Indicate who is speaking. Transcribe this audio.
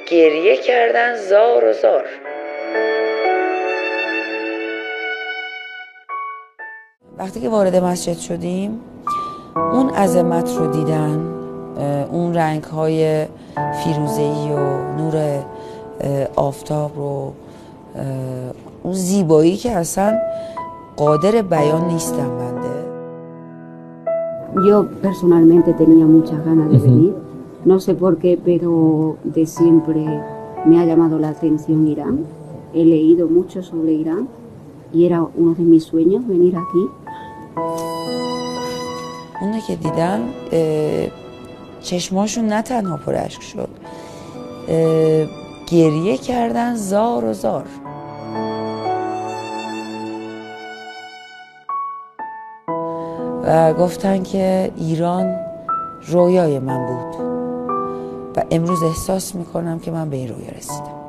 Speaker 1: گریه کردن زار و زار. وقتی که وارد مسجد شدیم اون عظمت رو دیدن، اون رنگ‌های فیروزه‌ای و نور آفتاب رو، اون زیبایی که اصلا قادر بیان نیستم بنده.
Speaker 2: Yo personalmente tenía muchas ganas de venir, no sé por qué, pero de siempre me ha llamado la atención Irán. He leído mucho sobre Irán y era uno de mis sueños venir aquí.
Speaker 1: اونه که دیدم چشماشون نه تنها پر اشک شد، گریه کردن زار و زار. و گفتن که ایران رویای من بود و امروز احساس میکنم که من به این رویا رسیدم.